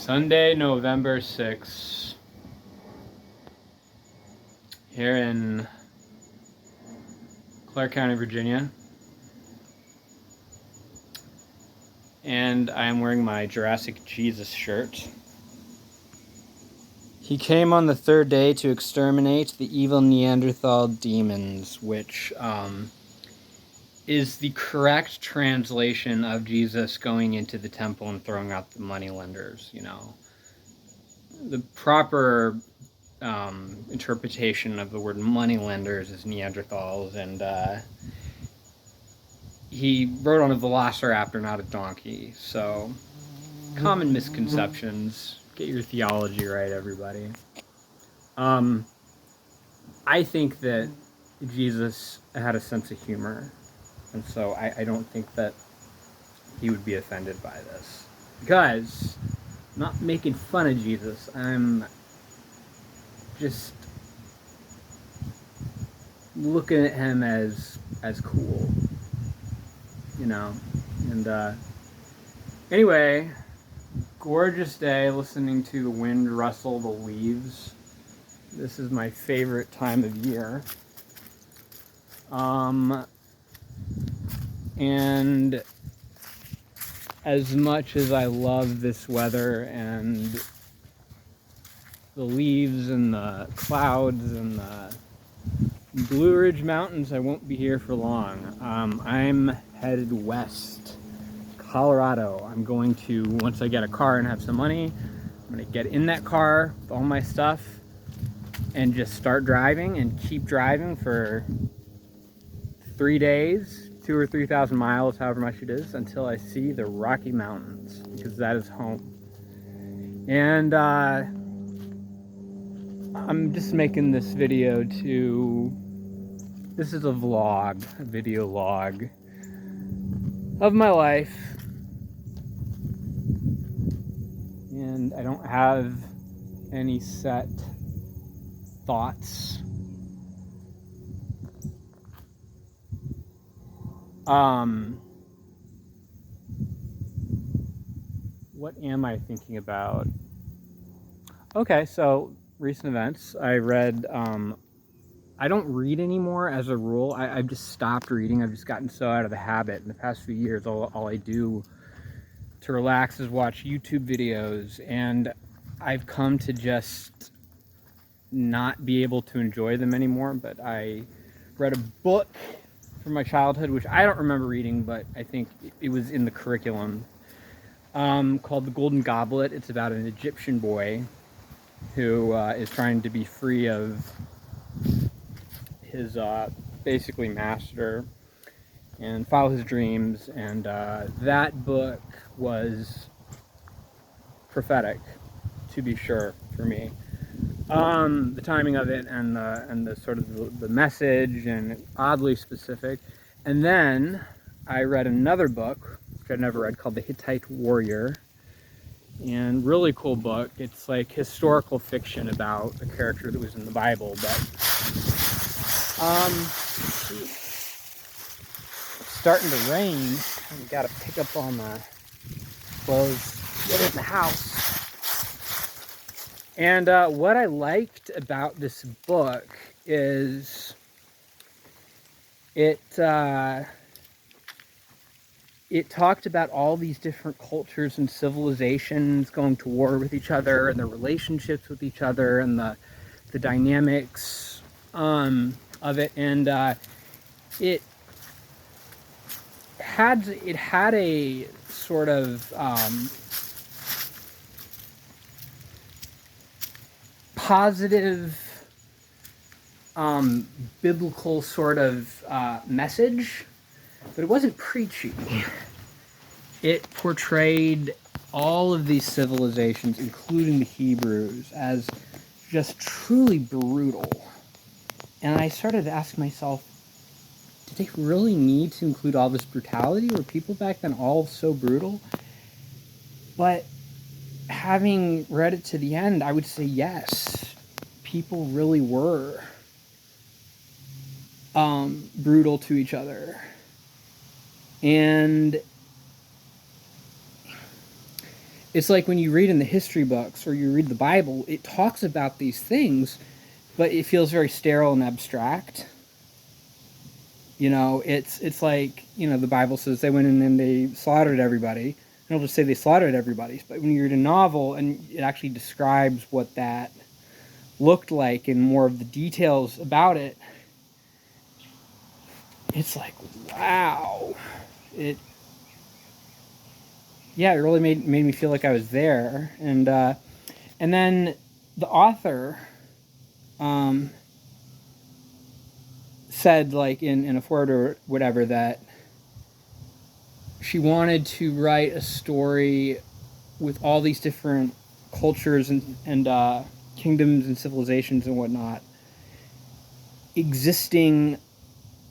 Sunday, November 6th, here in Clark County, Virginia. And I am wearing my Jurassic Jesus shirt. He came on the third day to exterminate the evil Neanderthal demons, which is the correct translation of Jesus going into the temple and throwing out the moneylenders, you know. The proper interpretation of the word moneylenders is Neanderthals, and he rode on a velociraptor, not a donkey. So, common misconceptions. Get your theology right, everybody. I think that Jesus had a sense of humor, and so I don't think that he would be offended by this. Because I'm not making fun of Jesus, I'm just looking at him as cool, you know. And anyway, gorgeous day, listening to the wind rustle the leaves. This is my favorite time of year. And as much as I love this weather and the leaves and the clouds and the Blue Ridge Mountains, I won't be here for long. I'm headed west, Colorado. I'm going to, once I get a car and have some money, I'm going to get in that car with all my stuff and just start driving and keep driving for 3 days, 2,000 or 3,000 miles, however much it is, until I see the Rocky Mountains, because that is home. And I'm just making this video this is a vlog, a video log of my life. And I don't have any set thoughts. What am I thinking about? Okay, so recent events. I read, I don't read anymore as a rule. I've just stopped reading. I've just gotten so out of the habit. In the past few years, all I do to relax is watch YouTube videos, and I've come to just not be able to enjoy them anymore. But I read a book from my childhood, which I don't remember reading, but I think it was in the curriculum, called The Golden Goblet. It's about an Egyptian boy who is trying to be free of his basically master and follow his dreams. And that book was prophetic, to be sure, for me. The timing of it and the sort of the message, and oddly specific. And then I read another book, which I'd never read, called The Hittite Warrior. And really cool book. It's like historical fiction about a character that was in the Bible, but it's starting to rain. I've got to pick up all my clothes, get in the house. And what I liked about this book is it talked about all these different cultures and civilizations going to war with each other, and their relationships with each other, and the dynamics of it. And it had a sort of positive biblical sort of message, but it wasn't preachy. It portrayed all of these civilizations, including the Hebrews, as just truly brutal. And I started to ask myself, did they really need to include all this brutality? Were people back then all so brutal? But having read it to the end, I would say yes. People really were brutal to each other. And It's like when you read in the history books or you read the Bible, it talks about these things, but it feels very sterile and abstract. You know, it's like, you know, the Bible says they went in and they slaughtered everybody. And it'll just say they slaughtered everybody. But when you read a novel and it actually describes what that looked like and more of the details about it, it's like, wow. It Yeah, it really made me feel like I was there. And then the author um, said, like in a foreword or whatever, that she wanted to write a story with all these different cultures and kingdoms and civilizations and whatnot existing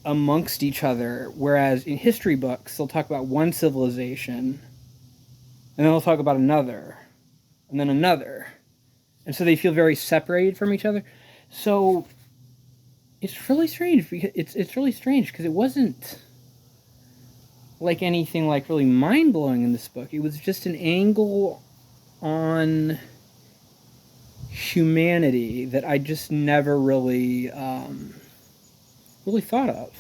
amongst each other. Whereas in history books, they'll talk about one civilization, and then they'll talk about another, and then another, and so they feel very separated from each other. So it's really strange because it's really strange because it wasn't like anything like really mind blowing in this book. It was just an angle on humanity that I just never really thought of,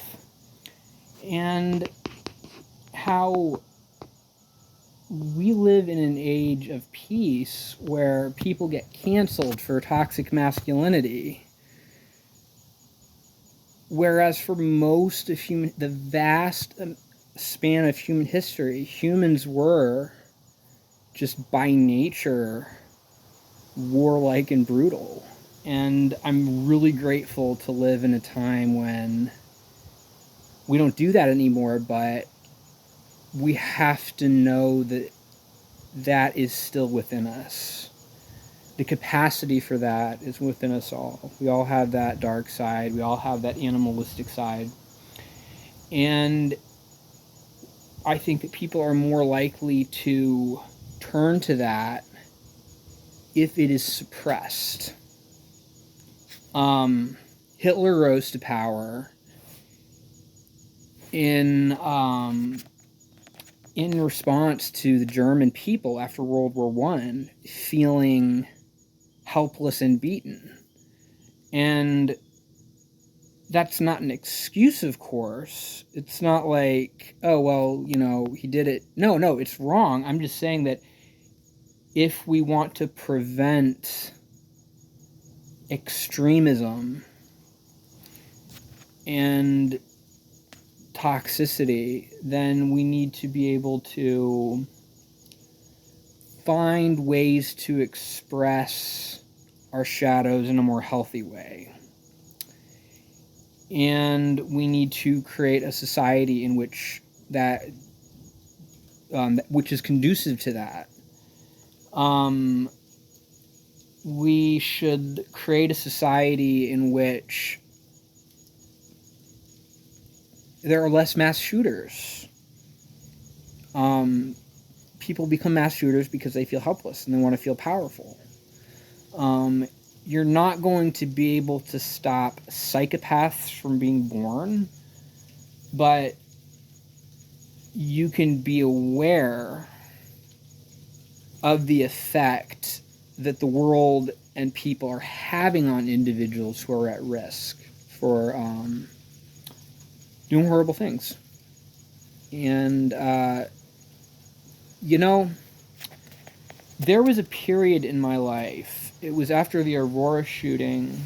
and how we live in an age of peace where people get canceled for toxic masculinity, whereas for most of the vast span of human history, humans were just by nature warlike and brutal. And I'm really grateful to live in a time when we don't do that anymore, but we have to know that that is still within us. The capacity for that is within us all. We all have that dark side. We all have that animalistic side. And I think that people are more likely to turn to that if it is suppressed. Hitler rose to power in response to the German people after World War I feeling helpless and beaten. And that's not an excuse, of course. It's not like, oh, well, you know, he did it. No, it's wrong. I'm just saying that if we want to prevent extremism and toxicity, then we need to be able to find ways to express our shadows in a more healthy way. And we need to create a society in which which is conducive to that. We should create a society in which there are less mass shooters. People become mass shooters because they feel helpless and they want to feel powerful. You're not going to be able to stop psychopaths from being born, but you can be aware of the effect that the world and people are having on individuals who are at risk for doing horrible things. And, you know, there was a period in my life, it was after the Aurora shooting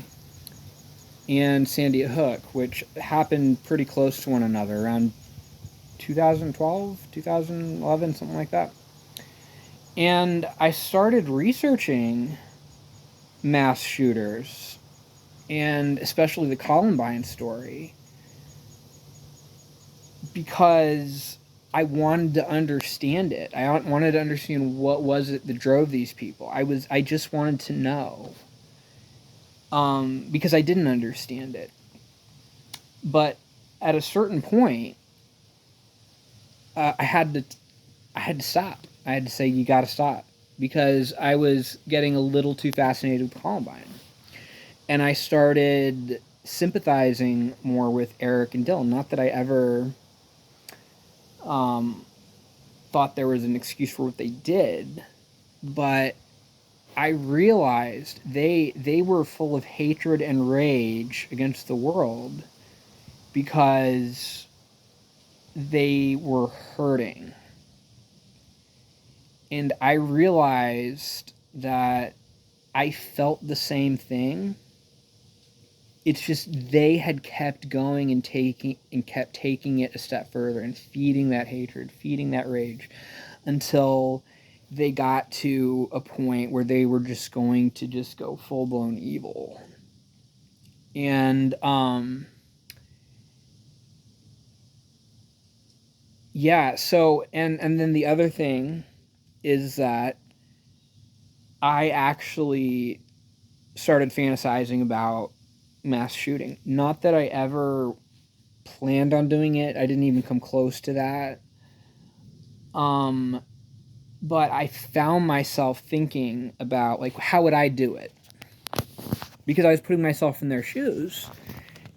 and Sandy Hook, which happened pretty close to one another, around 2012, 2011, something like that. And I started researching mass shooters, and especially the Columbine story, because I wanted to understand it. I wanted to understand what was it that drove these people. I just wanted to know, because I didn't understand it. But at a certain point, I had to stop. I had to say, you got to stop, because I was getting a little too fascinated with Columbine, and I started sympathizing more with Eric and Dylan. Not that I ever thought there was an excuse for what they did, but I realized they were full of hatred and rage against the world because they were hurting. And I realized that I felt the same thing. It's just they had kept going and kept taking it a step further and feeding that hatred, feeding that rage until they got to a point where they were just going to just go full blown evil. And yeah, so and then the other thing is that I actually started fantasizing about mass shooting. Not that I ever planned on doing it. I didn't even come close to that. Um, but I found myself thinking about like how would I do it? Because I was putting myself in their shoes.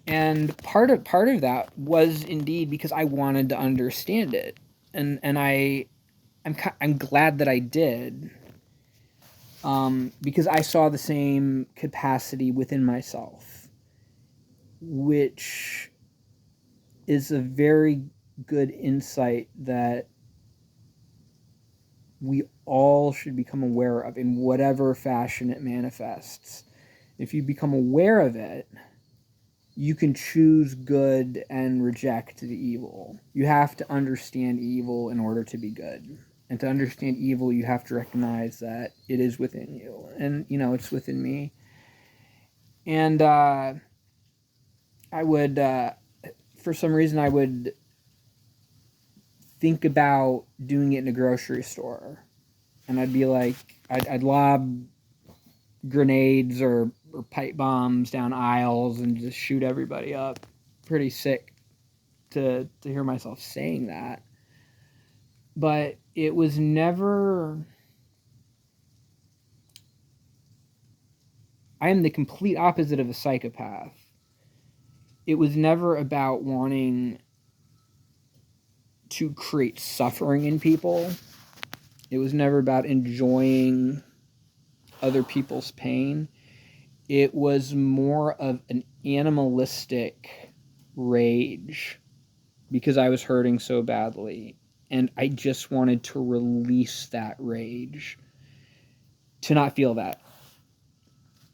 And part of that was indeed because I wanted to understand it. And I'm glad that I did. Because I saw the same capacity within myself, which is a very good insight that we all should become aware of in whatever fashion it manifests. If you become aware of it, you can choose good and reject the evil. You have to understand evil in order to be good. And to understand evil, you have to recognize that it is within you. And, it's within me. And I would, for some reason, I would think about doing it in a grocery store. And I'd be like, I'd lob grenades or pipe bombs down aisles and just shoot everybody up. Pretty sick to hear myself saying that. But it was never... I am the complete opposite of a psychopath. It was never about wanting to create suffering in people. It was never about enjoying other people's pain. It was more of an animalistic rage because I was hurting so badly. And I just wanted to release that rage, to not feel that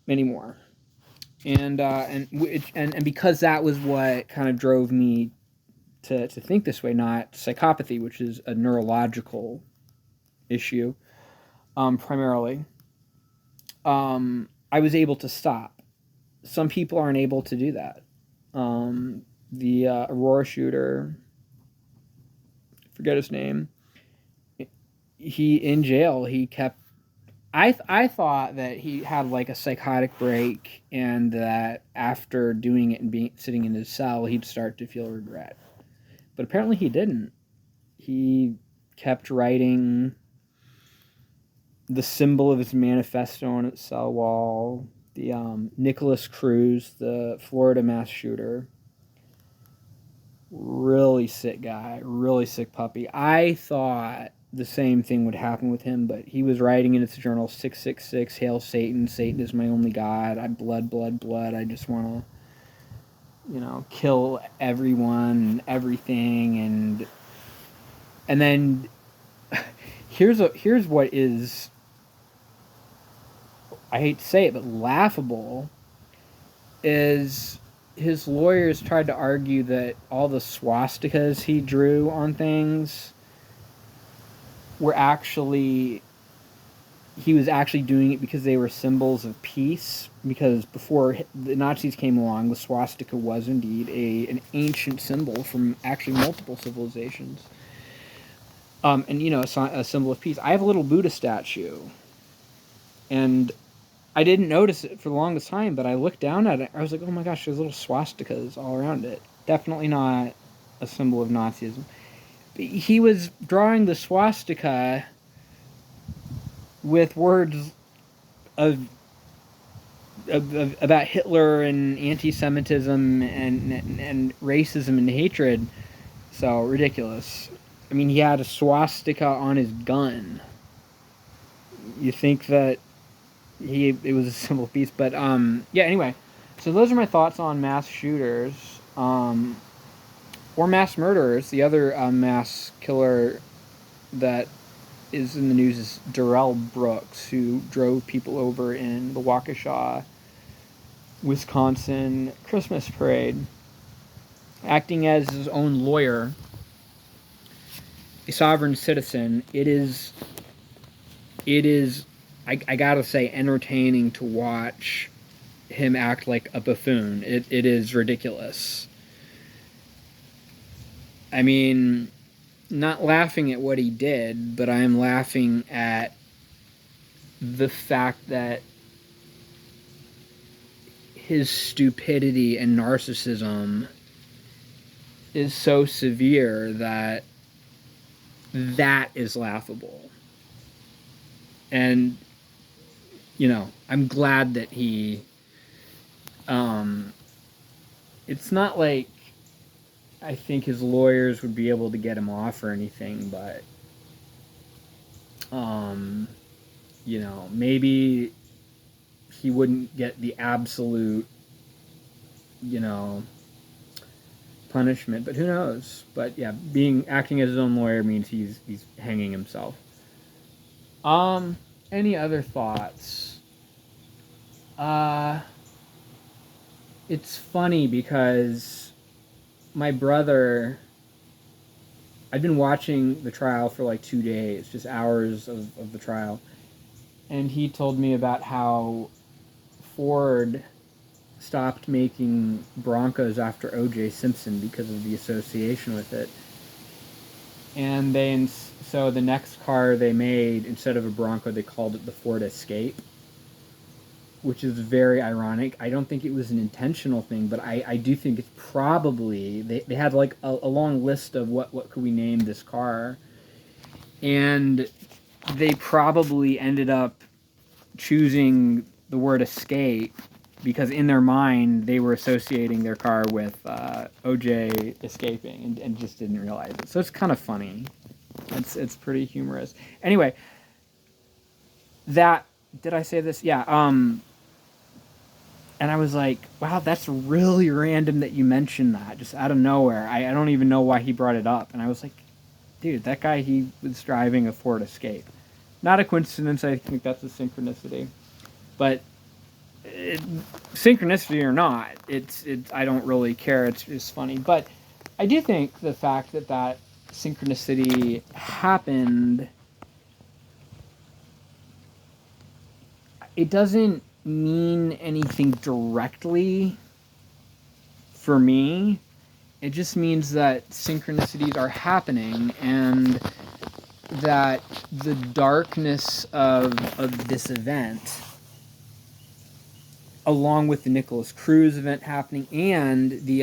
anymore. And because that was what kind of drove me to think this way, not psychopathy, which is a neurological issue, primarily, I was able to stop. Some people aren't able to do that. The Aurora shooter, forget his name, he, in jail, he kept... I thought that he had like a psychotic break and that after doing it and sitting in his cell, he'd start to feel regret. But apparently he didn't. He kept writing the symbol of his manifesto on his cell wall. The Nicholas Cruz, the Florida mass shooter, really sick guy, really sick puppy. I thought the same thing would happen with him, but he was writing in his journal, 666, Hail Satan, Satan is my only God, I blood, I just want to, kill everyone and everything, and then here's what is, I hate to say it, but laughable, is his lawyers tried to argue that all the swastikas he drew on things were actually... he was actually doing it because they were symbols of peace, because before the Nazis came along, the swastika was indeed an ancient symbol from actually multiple civilizations. And, a symbol of peace. I have a little Buddha statue, and I didn't notice it for the longest time, but I looked down at it, I was like, oh my gosh, there's little swastikas all around it. Definitely not a symbol of Nazism. He was drawing the swastika with words about Hitler and anti-Semitism and racism and hatred. So ridiculous. I mean, he had a swastika on his gun. You think that it was a simple piece, but yeah. Anyway, so those are my thoughts on mass shooters, or mass murderers. The other mass killer that is in the news is Darrell Brooks, who drove people over in the Waukesha, Wisconsin Christmas parade, acting as his own lawyer, a sovereign citizen. It is, I gotta say, entertaining to watch him act like a buffoon. It is ridiculous. I mean, not laughing at what he did, but I am laughing at the fact that his stupidity and narcissism is so severe that that is laughable. And, you know, I'm glad that he, it's not like I think his lawyers would be able to get him off or anything, but, you know, maybe he wouldn't get the absolute, you know, punishment, but who knows? But yeah, acting as his own lawyer means he's hanging himself. Any other thoughts? It's funny because my brother, I've been watching the trial for like 2 days, just hours of the trial, and he told me about how Ford stopped making Broncos after O.J. Simpson because of the association with it. And so the next car they made, instead of a Bronco, they called it the Ford Escape, which is very ironic. I don't think it was an intentional thing, but I do think it's probably, they had like a long list of what could we name this car, and they probably ended up choosing the word escape because in their mind they were associating their car with OJ escaping and just didn't realize it. So it's kind of funny. It's pretty humorous. Anyway, did I say this? Yeah. And I was like, wow, that's really random that you mentioned that just out of nowhere. I don't even know why he brought it up. And I was like, dude, that guy, he was driving a Ford Escape. Not a coincidence. I think that's a synchronicity. But synchronicity or not, it's I don't really care. It's funny, but I do think the fact that synchronicity happened, it doesn't mean anything directly for me. It just means that synchronicities are happening and that the darkness of this event, along with the Nicholas Cruz event happening and the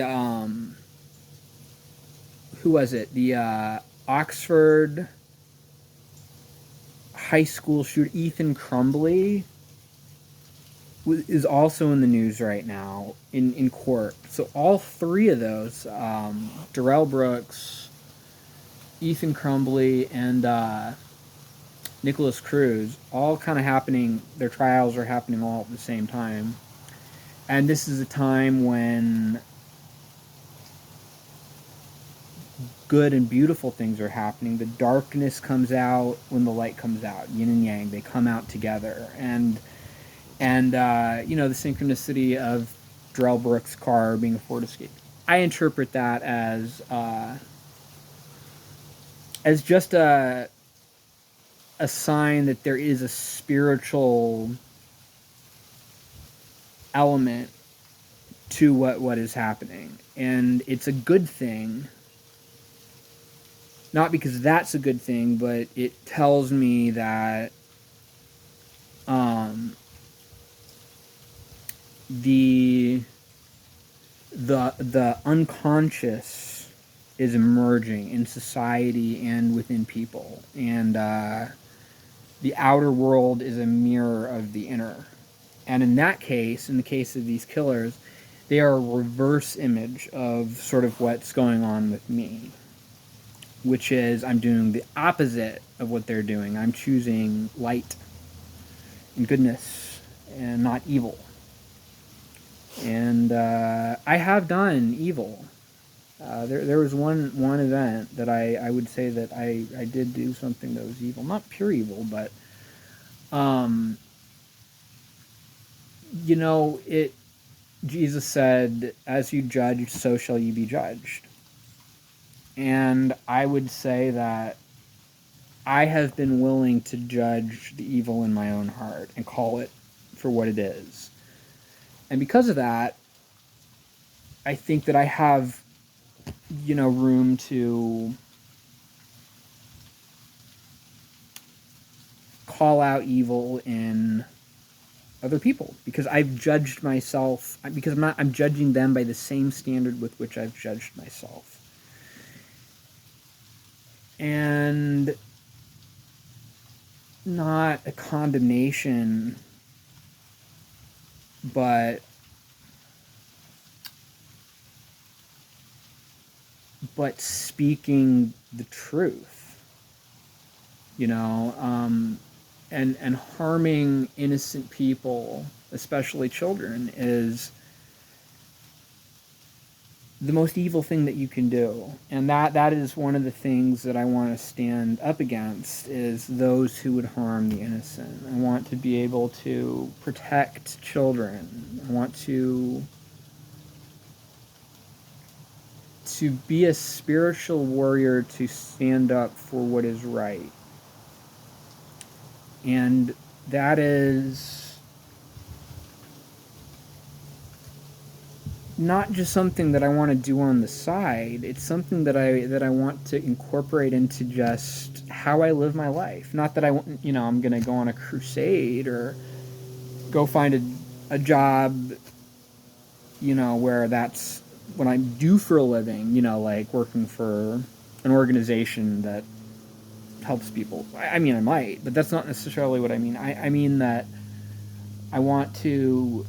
who was it? The Oxford high school shooter Ethan Crumbly is also in the news right now in court. So all three of those, Darrell Brooks, Ethan Crumbly, and Nicholas Cruz, all kind of happening. Their trials are happening all at the same time. And this is a time when good and beautiful things are happening. The darkness comes out when the light comes out. Yin and yang, they come out together. And you know, the synchronicity of Darrell Brooks' car being a Ford Escape, I interpret that as just a sign that there is a spiritual element to what is happening, and it's a good thing. Not because that's a good thing, but it tells me that the unconscious is emerging in society and within people, and the outer world is a mirror of the inner. And in that case, in the case of these killers, they are a reverse image of sort of what's going on with me, which is I'm doing the opposite of what they're doing. I'm choosing light. and goodness and not evil. And I have done evil. There was one event that I would say that I did do something that was evil. Not pure evil, but, Jesus said, as you judge, so shall you be judged. And I would say that I have been willing to judge the evil in my own heart and call it for what it is. And because of that, I think that I have, room to call out evil in other people, because I've judged myself, because I'm judging them by the same standard with which I've judged myself. And not a condemnation, but speaking the truth, and harming innocent people, especially children, is the most evil thing that you can do. And that is one of the things that I want to stand up against, is those who would harm the innocent. I want to be able to protect children. I want to be a spiritual warrior, to stand up for what is right. And that is not just something that I want to do on the side. It's something that I want to incorporate into just how I live my life. Not that I'm going to go on a crusade or go find a job, where that's what I do for a living, like working for an organization that helps people. I mean, I might, but that's not necessarily what I mean. I mean that I want to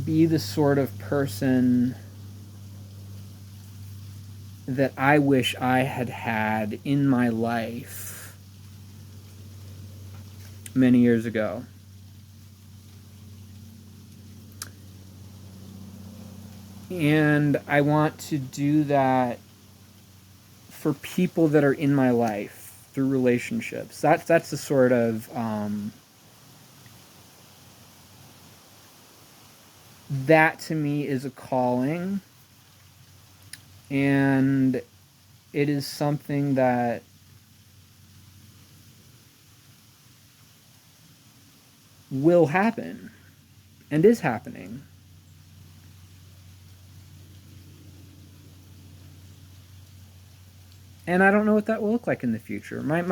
be the sort of person that I wish I had had in my life many years ago. And I want to do that for people that are in my life through relationships. That's the sort of that to me is a calling, and it is something that will happen and is happening. And I don't know what that will look like in the future. My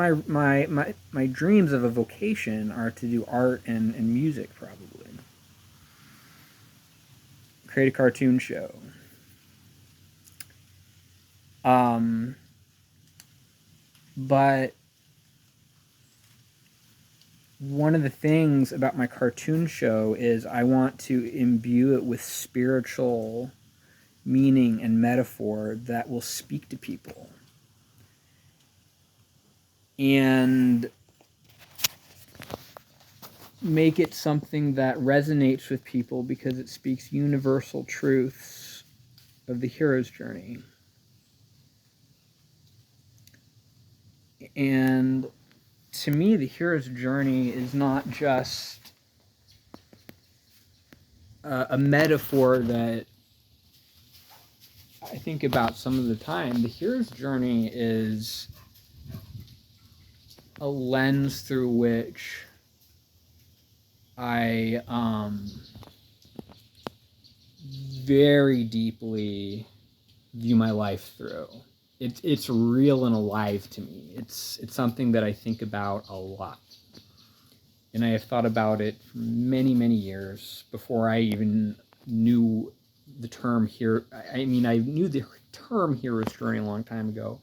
dreams of a vocation are to do art and music, probably. Create a cartoon show. But one of the things about my cartoon show is I want to imbue it with spiritual meaning and metaphor that will speak to people. And make it something that resonates with people because it speaks universal truths of the hero's journey. And to me, the hero's journey is not just a metaphor that I think about some of the time. The hero's journey is a lens through which I very deeply view my life through. It's real and alive to me. It's something that I think about a lot. And I have thought about it for many, many years before I even knew the term here. I mean, I knew the term hero's journey a long time ago,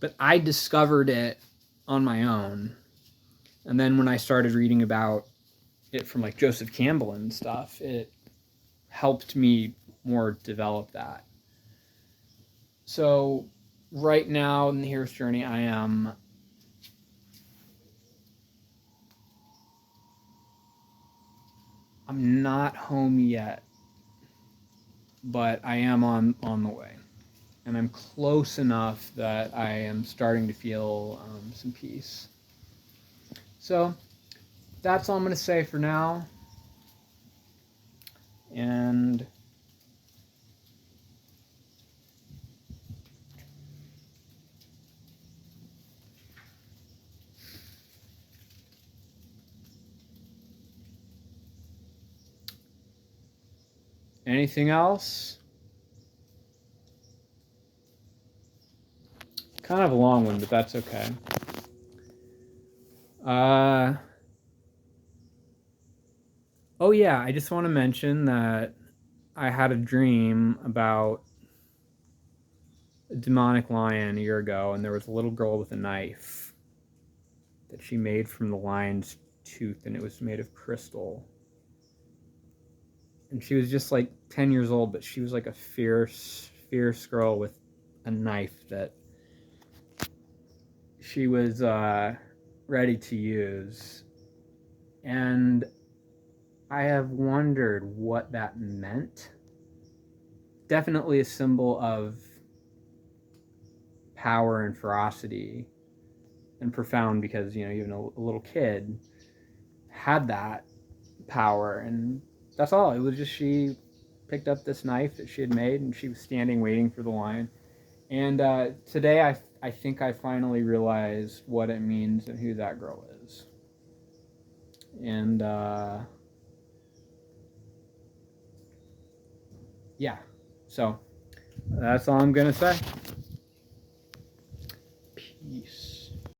but I discovered it on my own. And then when I started reading about it from like Joseph Campbell and stuff, it helped me more develop that. So right now in the hero's journey, I am I'm not home yet, but I am on the way. And I'm close enough that I am starting to feel some peace. So that's all I'm going to say for now. And anything else? Kind of a long one, but that's okay. Oh yeah, I just want to mention that I had a dream about a demonic lion a year ago, and there was a little girl with a knife that she made from the lion's tooth, and it was made of crystal. And she was just like 10 years old, but she was like a fierce girl with a knife that she was ready to use. And I have wondered what that meant. Definitely a symbol of power and ferocity, and profound because, you know, even a little kid had that power. And that's all. It was just she picked up this knife that she had made, and she was standing waiting for the lion. And today I think I finally realized what it means and who that girl is. And yeah, so that's all I'm gonna say. Peace.